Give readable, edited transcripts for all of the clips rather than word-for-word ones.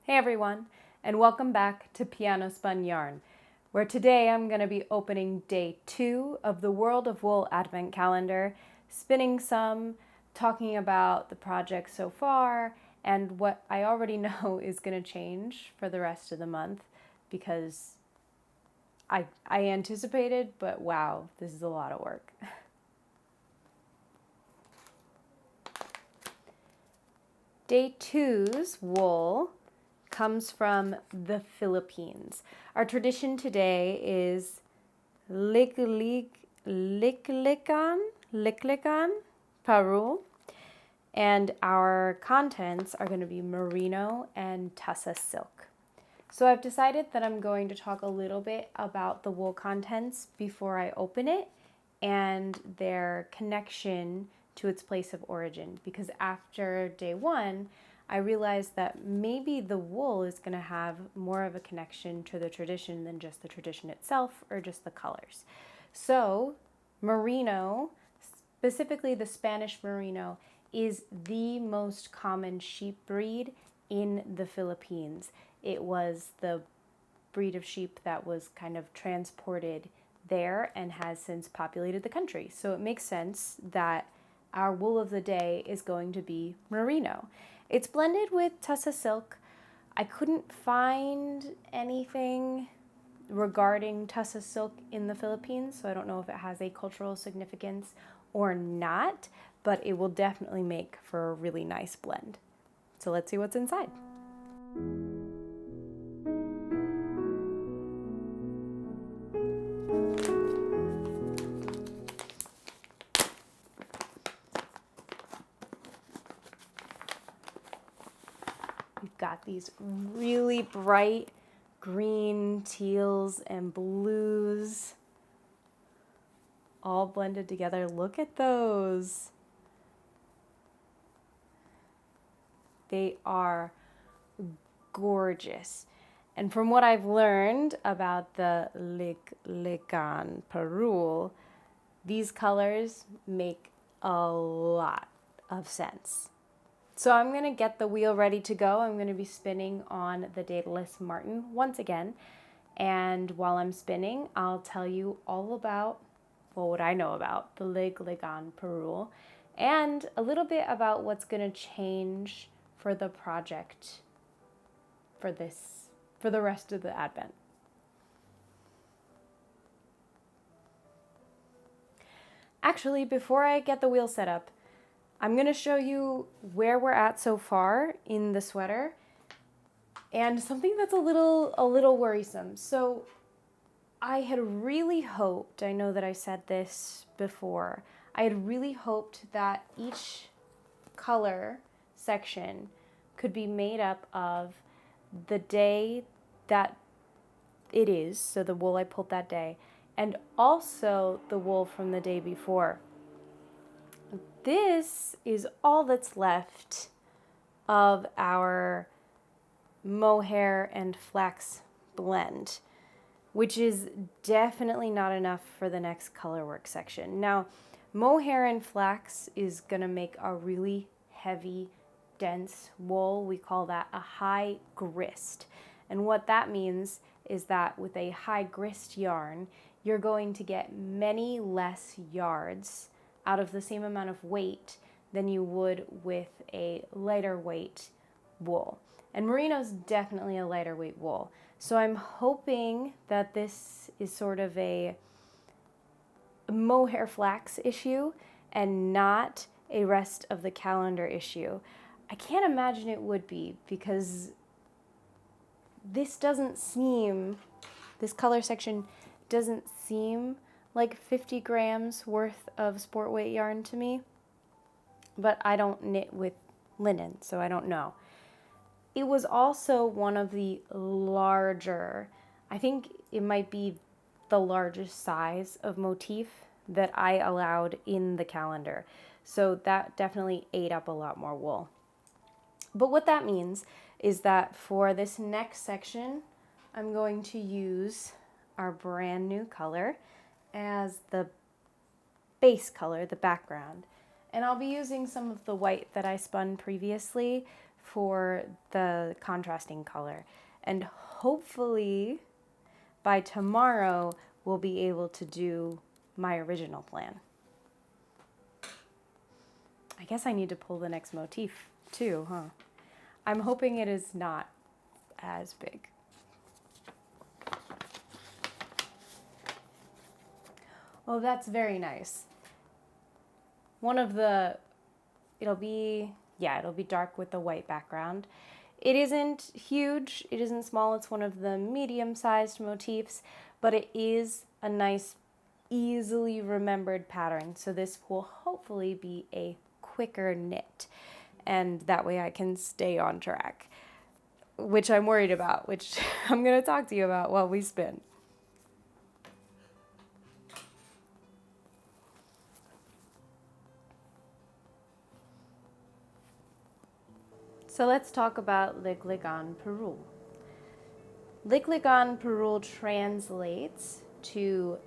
Hey everyone, and welcome back to Piano Spun Yarn, where today I'm going to be opening day 2 of the World of Wool Advent Calendar, spinning some, talking about the project so far, and what I already know is going to change for the rest of the month because I anticipated, but wow, this is a lot of work. Day 2's wool comes from the Philippines. Our tradition today is Liklikan Paru, and our contents are going to be merino and tussa silk. So I've decided that I'm going to talk a little bit about the wool contents before I open it and their connection to its place of origin, because after day 1, I realized that maybe the wool is going to have more of a connection to the tradition than just the tradition itself or just the colors. So, merino, specifically the Spanish merino, is the most common sheep breed in the Philippines. It was the breed of sheep that was kind of transported there and has since populated the country. So it makes sense that our wool of the day is going to be merino. It's blended with tussa silk. I couldn't find anything regarding tussa silk in the Philippines, so I don't know if it has a cultural significance or not, but it will definitely make for a really nice blend. So let's see what's inside. We've got these really bright green, teals, and blues all blended together. Look at those. They are gorgeous. And from what I've learned about the Liklikan Parul, these colors make a lot of sense. So I'm going to get the wheel ready to go. I'm going to be spinning on the Daedalus Martin once again. And while I'm spinning, I'll tell you all about, well, what I know about the Liklikan Parul and a little bit about what's going to change for the project for the rest of the Advent. Actually, before I get the wheel set up, I'm going to show you where we're at so far in the sweater and something that's a little worrisome. So I had really hoped, I know that I said this before, I had really hoped that each color section could be made up of the day that it is, so the wool I pulled that day, and also the wool from the day before. This is all that's left of our mohair and flax blend, which is definitely not enough for the next colorwork section. Now, mohair and flax is going to make a really heavy, dense wool. We call that a high grist. And what that means is that with a high grist yarn, you're going to get many less yards out of the same amount of weight than you would with a lighter weight wool. And merino is definitely a lighter weight wool. So I'm hoping that this is sort of a mohair flax issue and not a rest of the calendar issue. I can't imagine it would be, because this color section doesn't seem like 50 grams worth of sport weight yarn to me, but I don't knit with linen, so I don't know. It was also one of the larger, I think it might be the largest size of motif that I allowed in the calendar. So that definitely ate up a lot more wool. But what that means is that for this next section, I'm going to use our brand new color as the base color, the background. And I'll be using some of the white that I spun previously for the contrasting color. And hopefully by tomorrow, we'll be able to do my original plan. I guess I need to pull the next motif too, huh? I'm hoping it is not as big. Oh, that's very nice. It'll be dark with the white background. It isn't huge, it isn't small, it's one of the medium-sized motifs, but it is a nice, easily remembered pattern. So this will hopefully be a quicker knit, and that way I can stay on track, which I'm worried about, which I'm going to talk to you about while we spin. So let's talk about Ligligan Perul. Ligligan Perul translates to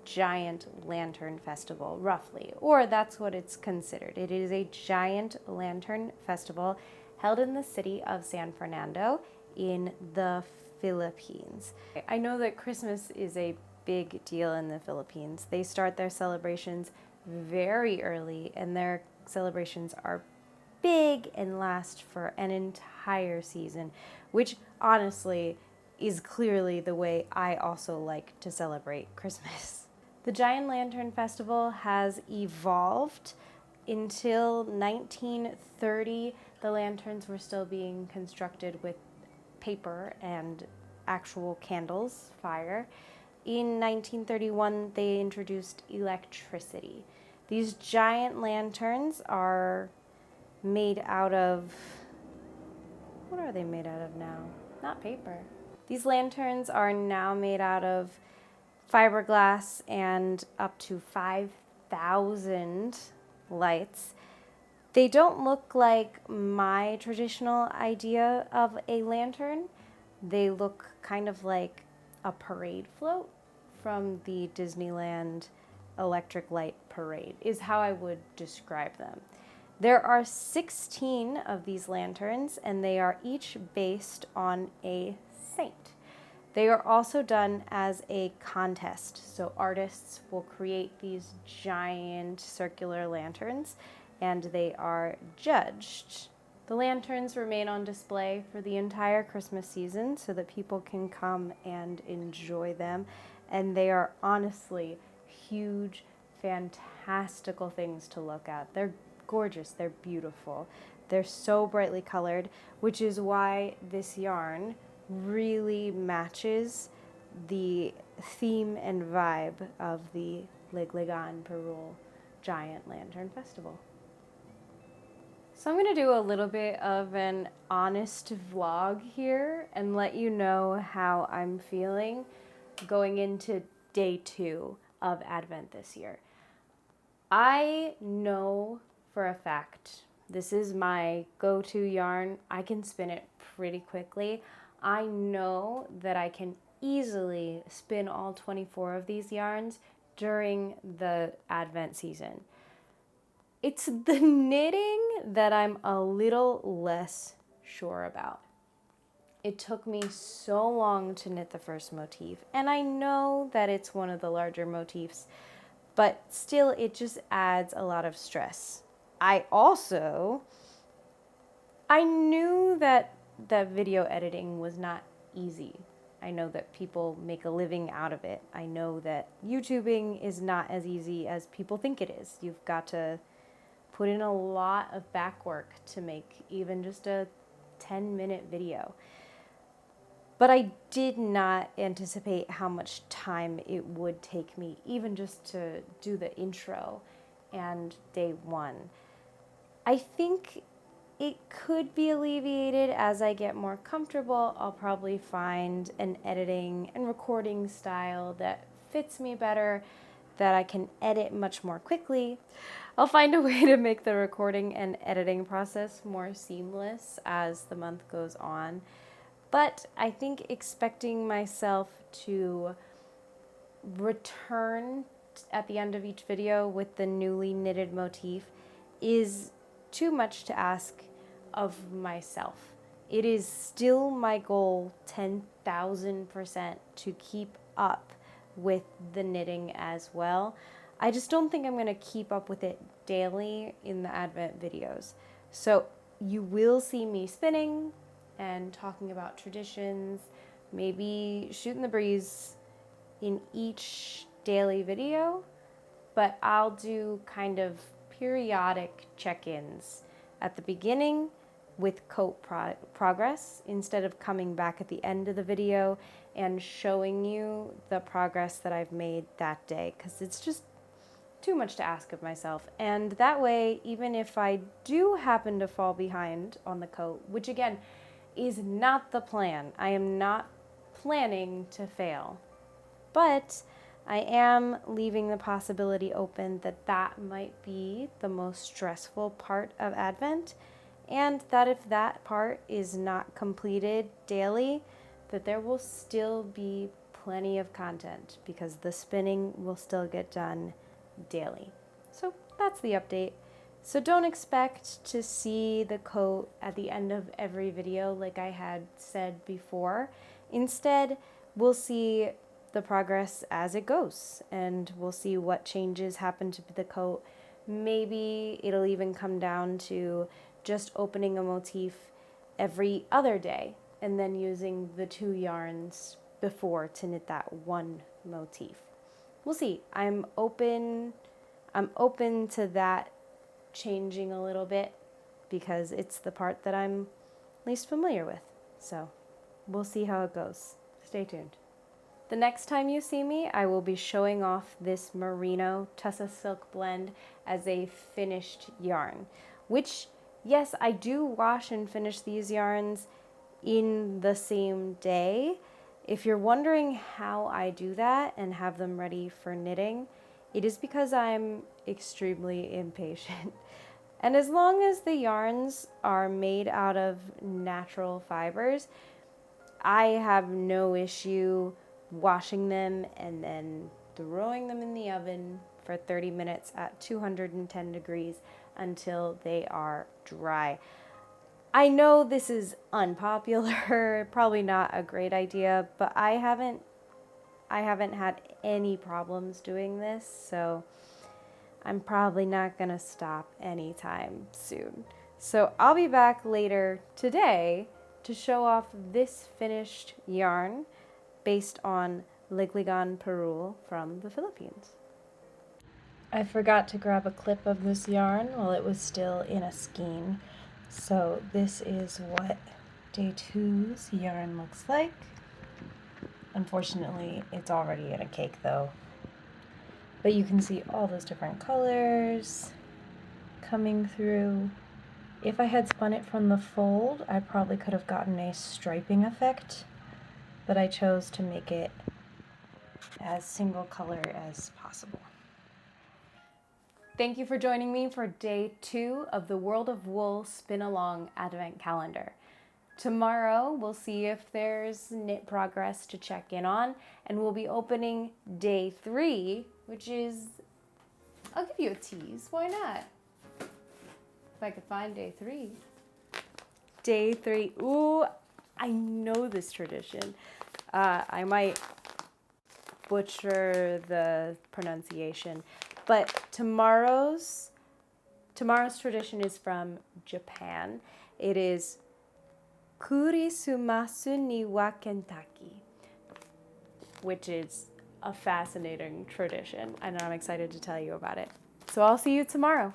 Giant Lantern Festival, roughly, or that's what it's considered. It is a giant lantern festival held in the city of San Fernando in the Philippines. I know that Christmas is a big deal in the Philippines. They start their celebrations very early, and their celebrations are big and last for an entire season, which honestly is clearly the way I also like to celebrate Christmas. The Giant Lantern Festival has evolved until 1930. The lanterns were still being constructed with paper and actual candles, fire. In 1931, they introduced electricity. These giant lanterns are made out of, what are they made out of now? Not paper. These lanterns are now made out of fiberglass and up to 5,000 lights. They don't look like my traditional idea of a lantern. They look kind of like a parade float from the Disneyland Electric Light Parade, is how I would describe them. There are 16 of these lanterns, and they are each based on a saint. They are also done as a contest, so artists will create these giant circular lanterns, and they are judged. The lanterns remain on display for the entire Christmas season so that people can come and enjoy them, and they are honestly huge, fantastical things to look at. They're gorgeous, they're beautiful, they're so brightly colored, which is why this yarn really matches the theme and vibe of the Ligligan Perul Giant Lantern Festival. So I'm going to do a little bit of an honest vlog here and let you know how I'm feeling going into day 2 of Advent this year. I know for a fact this is my go-to yarn. I can spin it pretty quickly. I know that I can easily spin all 24 of these yarns during the Advent season. It's the knitting that I'm a little less sure about. It took me so long to knit the first motif, and I know that it's one of the larger motifs, but still it just adds a lot of stress. I knew that video editing was not easy. I know that people make a living out of it. I know that YouTubing is not as easy as people think it is. You've got to put in a lot of back work to make even just a 10-minute video. But I did not anticipate how much time it would take me, even just to do the intro and day 1. I think it could be alleviated as I get more comfortable. I'll probably find an editing and recording style that fits me better, that I can edit much more quickly. I'll find a way to make the recording and editing process more seamless as the month goes on. But I think expecting myself to return at the end of each video with the newly knitted motif is too much to ask of myself. It is still my goal 10,000% to keep up with the knitting as well. I just don't think I'm going to keep up with it daily in the Advent videos. So you will see me spinning and talking about traditions, maybe shooting the breeze in each daily video, but I'll do kind of periodic check-ins at the beginning with coat progress instead of coming back at the end of the video and showing you the progress that I've made that day, because it's just too much to ask of myself. And that way, even if I do happen to fall behind on the coat, which again is not the plan, I am not planning to fail, but I am leaving the possibility open that that might be the most stressful part of Advent, and that if that part is not completed daily, that there will still be plenty of content because the spinning will still get done daily. So that's the update. So don't expect to see the coat at the end of every video like I had said before. Instead, we'll see the progress as it goes, and we'll see what changes happen to the coat. Maybe it'll even come down to just opening a motif every other day and then using the 2 yarns before to knit that one motif. We'll see. I'm open to that changing a little bit because it's the part that I'm least familiar with. So we'll see how it goes. Stay tuned. The next time you see me, I will be showing off this Merino Tussa Silk blend as a finished yarn, which, yes, I do wash and finish these yarns in the same day. If you're wondering how I do that and have them ready for knitting, it is because I'm extremely impatient. And as long as the yarns are made out of natural fibers, I have no issue washing them and then throwing them in the oven for 30 minutes at 210 degrees until they are dry. I know this is unpopular, probably not a great idea, but I haven't had any problems doing this, so I'm probably not gonna stop anytime soon. So I'll be back later today to show off this finished yarn based on Ligligan Perul from the Philippines. I forgot to grab a clip of this yarn while it was still in a skein. So this is what day 2's yarn looks like. Unfortunately, it's already in a cake though. But you can see all those different colors coming through. If I had spun it from the fold, I probably could have gotten a striping effect, but I chose to make it as single color as possible. Thank you for joining me for day 2 of the World of Wool Spin Along Advent Calendar. Tomorrow we'll see if there's knit progress to check in on, and we'll be opening day 3, which is, I'll give you a tease, why not? If I could find day 3. Day 3, ooh, I know this tradition. I might butcher the pronunciation, but tomorrow's tradition is from Japan. It is Kurisumasu ni wa Kentaki, which is a fascinating tradition, and I'm excited to tell you about it. So I'll see you tomorrow.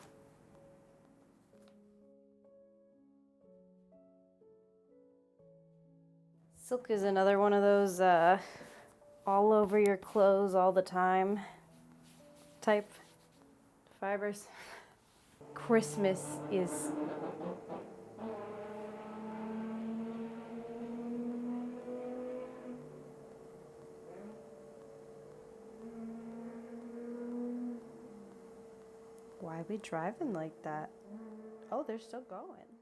Silk is another one of those all over your clothes all the time type fibers. Christmas is why are we driving like that? Oh, they're still going.